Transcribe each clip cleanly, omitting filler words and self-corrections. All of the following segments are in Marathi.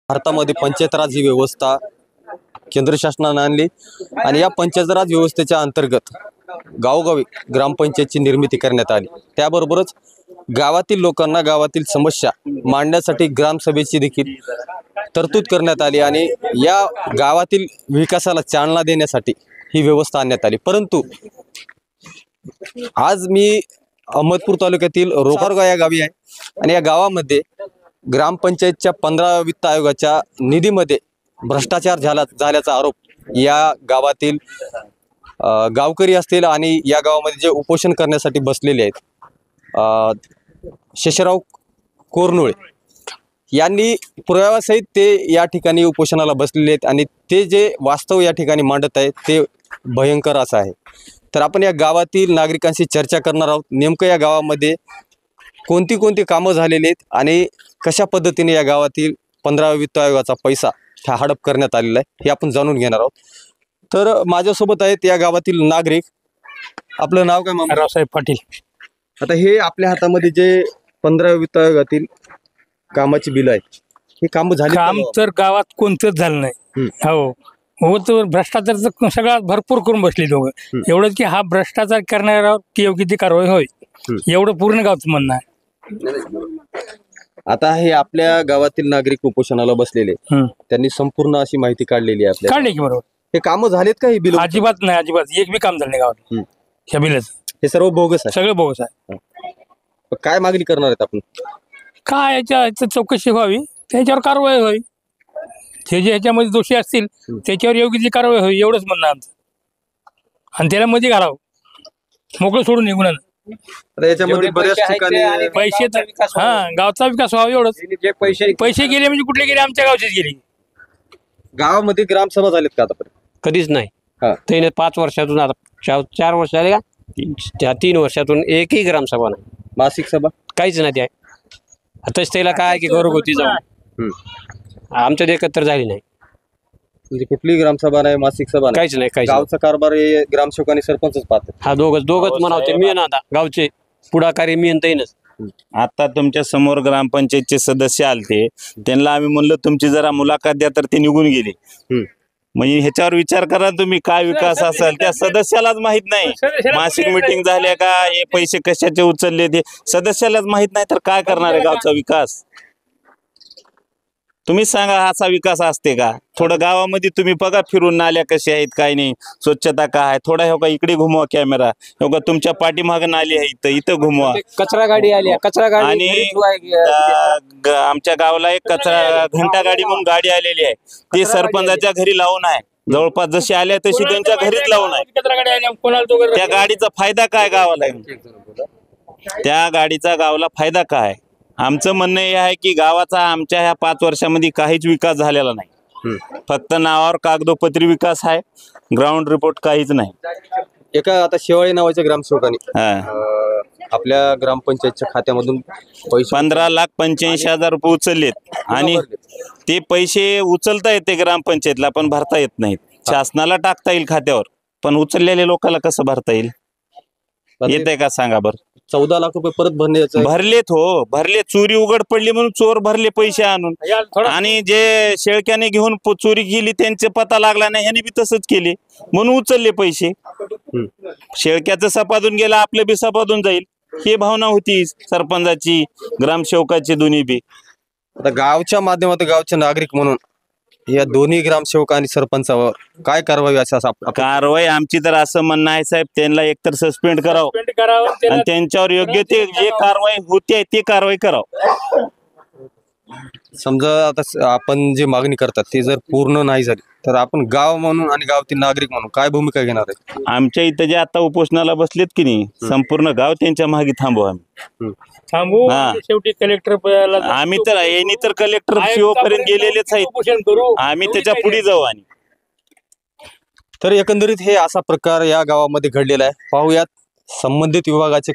भारतामध्ये पंचायत राज ही व्यवस्था केंद्र शासनाने आणली आणि या पंचायत राज व्यवस्थेच्या अंतर्गत गावोगावी ग्रामपंचायतची निर्मिती करण्यात आली। त्याबरोबरच गावातील लोकांना गावातील समस्या मांडण्यासाठी ग्रामसभेची देखील तरतूद करण्यात आली आणि या गावातील विकासाला चालना देण्यासाठी ही व्यवस्था आणण्यात आली। परंतु आज मी अहमदपूर तालुक्यातील रोकारगाव या गावी आहे आणि या गावामध्ये ग्रामपंचायतच्या 15 वित्त आयोगाच्या निधीमध्ये भ्रष्टाचार झाल्याचा आरोप या गावातील गावकरी असतील आणि या गावामध्ये जे उपोषण करण्यासाठी बसलेले आहेत शेषराव कोरनुळे यांनी पुराव्यासहित ते या ठिकाणी उपोषणाला बसलेले आहेत आणि ते जे वास्तव या ठिकाणी मांडत आहेत ते भयंकर असं आहे। तर आपण या गावातील नागरिकांशी चर्चा करणार आहोत। नेमकं या गावामध्ये कोणती कामं झालेली आहेत आणि कशा पद्धतीने या गावातील 15 वित्त आयोगाचा पैसा हडप करण्यात आलेला आहे हे आपण जाणून घेणार आहोत। तर माझ्यासोबत आहेत या गावातील नागरिक। आपलं नाव काय मामा? रावसाहेब पाटील। आता हे आपल्या हातामध्ये जे 15 वित्त आयोगातील कामाची बिल आहेत हे काम झाले? काम तर गावात कोणतंच झालं नाही। हो तर भ्रष्टाचार सगळा भरपूर करून बसले दोघं। एवढंच की हा भ्रष्टाचार करणाऱ्यावर ती योग्य ती कारवाई होय एवढं पूर्ण गावचं म्हणणं आहे। आता हे आपल्या गावातील नागरिक उपोषणाला बसलेले त्यांनी संपूर्ण अशी माहिती काढलेली आहे आपल्या। काढले की बरोबर। हे काम झालेत का? हे बिल अजिबात नाही, अजिबात एक बी काम झालं नाही गावात ह्या बिलाचं। हे सर्व बोगस आहे, सगळं बोगस आहे। काय मागणी करणार आहेत आपण? काय याच्या चौकशी व्हावी, त्याच्यावर कारवाई होईल। जे ह्याच्यामध्ये दोषी असतील त्याच्यावर योग्य ती कारवाई होईल एवढंच म्हणणं आमचं। आणि त्याला मध्ये घालावं, मोकळं सोडून निघून याच्यामध्ये बऱ्याच ठिकाणी पैसे गावचा विकास व्हावा एवढंच। पैसे गेले म्हणजे कुठले गेले? आमच्या गावचेच गेले। गावामध्ये ग्रामसभा झालीत का आतापर्यंत? कधीच नाही। त्याने 5 वर्षातून आता 4 वर्ष झाले का, त्या 3 वर्षातून एकही ग्रामसभा नाही। मासिक सभा काहीच नाही। आताच त्याला काय की घरगुती जाऊन आमच्या एकत्र झाली नाही। म्हणजे कुठली ग्रामसभा नाही, मासिक सभा काहीच नाही, काहीच गावचा कारभार हे ग्रामसेवक आणि सरपंचच पाहतात। हा दोघच म्हणावते। मी ना आता गावचे पुढाकारी मी येईनच। आता तुमच्या समोर ग्रामपंचायतचे सदस्य आलते, त्यांना आम्ही म्हणलं तुमची जरा मुलाखत द्या तर ते निघून गेले। म्हणजे ह्याच्यावर विचार करा तुम्ही, काय विकास असेल त्या सदस्यालाच माहित नाही। मासिक मीटिंग झाल्या का, हे पैसे कशाचे उचलले ते सदस्यालाच माहित नाही, तर काय करणार आहे गावचा विकास? तुम्ही सांगा, असा विकास असते का? थोडं गावामध्ये तुम्ही बघा फिरून, नाल्या कशा आहेत काय नाही, स्वच्छता काय आहे थोडा, हो का इकडे घुमवा कॅमेरा, हो का तुमच्या पाठीमागे नाली आहे इथं घुमवा। कचरा गाडी आली, कचरा गाडी आणि आमच्या गावाला एक कचरा घंटा गाडी म्हणून गाडी आलेली आहे, ती सरपंचाच्या घरी लावून आहे। जवळपास जशी आल्या तशी त्यांच्या घरीच लावून आहे। त्या गाडीचा फायदा काय गावाला? त्या गाडीचा गावाला फायदा काय? आमचं म्हणणं हे आहे की गावाचा आमच्या ह्या 5 वर्षामध्ये काहीच विकास झालेला नाही। फक्त नावावर कागदोपत्री विकास आहे, ग्राउंड रिपोर्ट काहीच नाही। एका आता शेवाळे नावाच्या ग्रामसेवकाने आपल्या ग्रामपंचायतच्या खात्यामधून पैसे 15,85,000 रुपये उचललेत आणि ते पैसे उचलता येते ग्रामपंचायतला पण भरता येत नाहीत। शासनाला टाकता येईल खात्यावर, पण उचललेल्या लोकांना कसं भरता येईल? येत आहे का सांगा बरं? 14 लाख रुपये परत भरलेत। हो भरले, चोरी उघड पडली म्हणून चोर भरले पैसे आणून, आणि जे शेळक्याने घेऊन चोरी केली त्यांचे पता लागला नाही, ह्याने बी तसंच केले म्हणून उचलले पैसे। शेळक्याचं सपादून गेला, आपलं बी सपादून जाईल, ही भावना होती सरपंचाची ग्रामसेवकाची दोन्ही बी। आता गावच्या माध्यमातून गावचे नागरिक म्हणून या दोन्ही ग्रामसेवक आणि सरपंचावर काय कारवाई? कारवाई आमची तर असं म्हणणं आहे साहेब, त्यांना एकतर सस्पेंड करावं आणि त्यांच्यावर योग्य ते जे कारवाई होते ते कारवाई करावं। समजा आता आपण जे मागणी करतात ते जर पूर्ण नाही झाली तर आपण गाव म्हणून आणि गावातील नागरिक म्हणून काय भूमिका घेणार आहे? आमच्या इथं जे आता उपोषणाला बसलेत की नाही, संपूर्ण गाव त्यांच्या मागे थांबू आम्ही। शेवटी कलेक्टर आम्ही तर यांनी तर कलेक्टर सीओ पर्यंत गेलेलेच आहेत, आम्ही त्याच्या पुढे जाऊ। आणि तर एकंदरीत हे असा प्रकार या गावामध्ये घडलेला आहे। पाहूयात संबंधित विभागाचे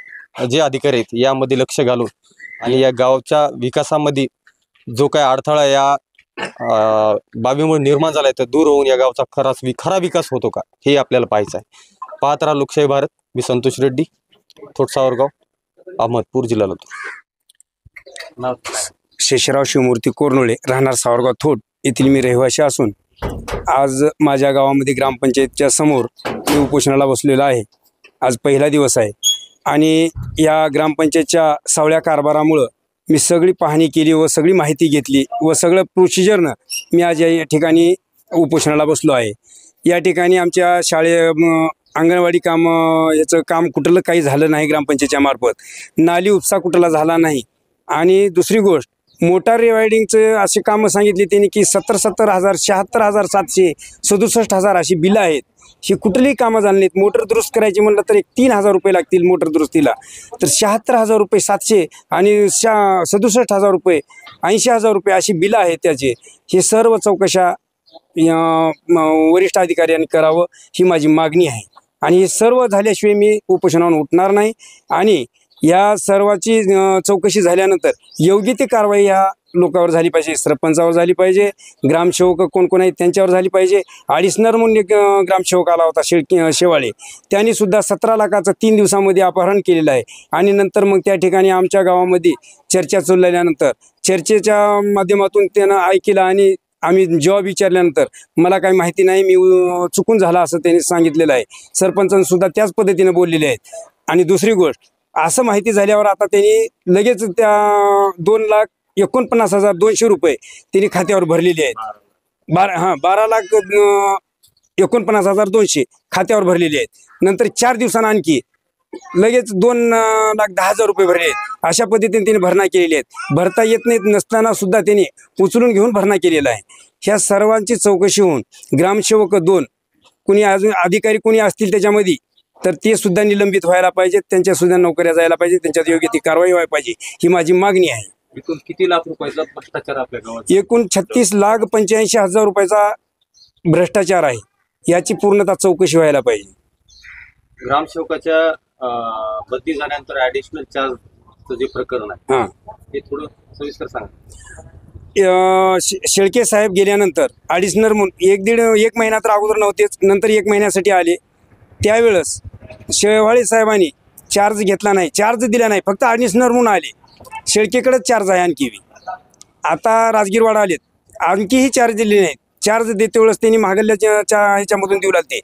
जे अधिकारी आहेत यामध्ये लक्ष घालून आणि या गावच्या विकासामध्ये जो काय अडथळा या बाबीमुळे निर्माण झालाय तर दूर होऊन या गावचा खरा विकास होतो का हे आपल्याला पाहायचं आहे। पाहत राहा लोकशाही भारत। मी संतोष रेड्डी, थोट सावरगाव, अहमदपूर, जिल्हा लातूर। शेषराव शिवमूर्ती कोरनोळे, राहणार सावरगाव थोट येथील मी रहिवासी असून आज माझ्या गावामध्ये ग्रामपंचायतच्या समोर मी उपोषणाला बसलेलो आहे. आज पहिला दिवस आहे आणि या ग्रामपंचायतच्या सावळ्या कारभारामुळं मी सगळी पाहणी केली व सगळी माहिती घेतली व सगळं प्रोसिजरनं मी आज या ठिकाणी उपोषणाला बसलो आहे. या ठिकाणी आमच्या अंगणवाडी याचं काम कुठलं काही झालं नाही ग्रामपंचायतच्या मार्फत. नाली उपसा कुठला झाला नाही. आणि दुसरी गोष्ट, मोटार रिवायडिंगचं असे कामं सांगितली त्यांनी की 70,000 76,767 अशी बिलं आहेत. ही कुठलीही कामं झाली नाहीत. मोटर दुरुस्त करायची म्हणलं तर 3,000 रुपये लागतील मोटर दुरुस्तीला, तर 76,000 रुपये 700 आणि 67,000 रुपये 80,000 रुपये अशी बिलं आहेत त्याचे. हे सर्व चौकशा वरिष्ठ अधिकाऱ्यांनी करावं ही माझी मागणी आहे. आणि हे सर्व झाल्याशिवाय मी उपोषणावरून उठणार नाही. आणि या सर्वाची चौकशी झाल्यानंतर योग्य ती कारवाई या लोकांवर झाली पाहिजे. सरपंचावर झाली पाहिजे, ग्रामसेवक कोण कोण आहेत त्यांच्यावर झाली पाहिजे. अडिशनल म्हणून एक ग्रामसेवक आला होता शेवाळे, त्यांनी सुद्धा 17 लाखाचं 3 दिवसामध्ये अपहरण केलेलं आहे. आणि नंतर मग त्या ठिकाणी आमच्या गावामध्ये चर्चा चालल्यानंतर चर्चेच्या माध्यमातून त्यानं ऐकलं आणि आम्ही जॉब विचारल्यानंतर मला काही माहिती नाही, मी चुकून झाला असं त्यांनी सांगितलेलं आहे. सरपंचांसुद्धा त्याच पद्धतीने बोललेले आहेत. आणि दुसरी गोष्ट, असं माहिती झाल्यावर आता त्यांनी लगेच त्या 2,49,200 रुपये त्यांनी खात्यावर भरलेले आहेत. 12,49,200 खात्यावर भरलेले आहेत. नंतर 4 दिवसांना आणखी लगेच 2,10,000 रुपये भरले आहेत. अशा पद्धतीने त्यांनी भरणा केलेली आहेत. भरता येत नाहीत नसताना सुद्धा त्यांनी उचलून घेऊन भरणा केलेला आहे. ह्या सर्वांची चौकशी होऊन ग्रामसेवक 2 कुणी अजून अधिकारी कुणी असतील त्याच्यामध्ये तर ते सुद्धा निलंबित व्हायला पाहिजेत. त्यांच्या सुद्धा नोकऱ्या जायला पाहिजे. त्यांच्यात योग्य ती कारवाई व्हायला पाहिजे ही माझी मागणी आहे. एकूण किती लाख रुपयाचा भ्रष्टाचार आपल्या गावात? एकूण 36,85,000 रुपयाचा भ्रष्टाचार आहे. याची पूर्णतः चौकशी व्हायला पाहिजे. ग्रामसेवकाच्या बदली झाल्यानंतर ऍडिशनल चार्जचं जे प्रकरण आहे हे थोडं सविस्तर सांगा. शेळके साहेब गेल्यानंतर ॲडिशनल म्हणून एक महिना तर अगोदर नव्हतेच, नंतर 1 महिन्यासाठी आले. त्यावेळेस शेवाळे साहेबांनी चार्ज घेतला नाही, चार्ज दिला नाही, फक्त ॲडिशनल म्हणून आले. शेळकेकडेच चार्ज आहे आणखी. आता राजगीरवाडा आलेत, आणखीही चार्ज दिले नाहीत. चार्ज देते वेळेस त्यांनी महागल्याच्या ह्याच्यामधून देऊ लागते.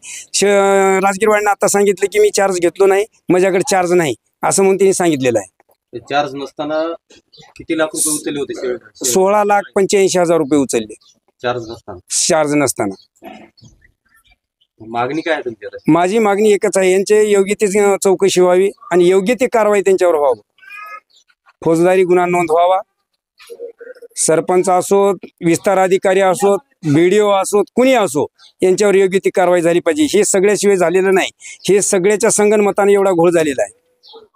राजगीरवाडीनं आता सांगितलं की मी चार्ज घेतलो नाही, माझ्याकडे चार्ज नाही असं म्हणून त्यांनी सांगितलेलं आहे. चार्ज नसताना किती लाख रुपये उचलले होते? 16,85,000 रुपये उचलले चार्ज नसताना. मागणी काय आहे तुमची? माझी मागणी एकच आहे, यांचे योग्य ते चौकशी व्हावी आणि योग्य ते कारवाई त्यांच्यावर व्हावं. फौजदारी गुन्हा नोंद व्हावा. सरपंच असोत, विस्तार अधिकारी असोत, BDO असोत, कुणी असो, यांच्यावर योग्य ती कारवाई झाली पाहिजे. हे सगळ्याशिवाय झालेलं नाही. हे सगळ्याच्या संगनमताने एवढा घोळ झालेला आहे.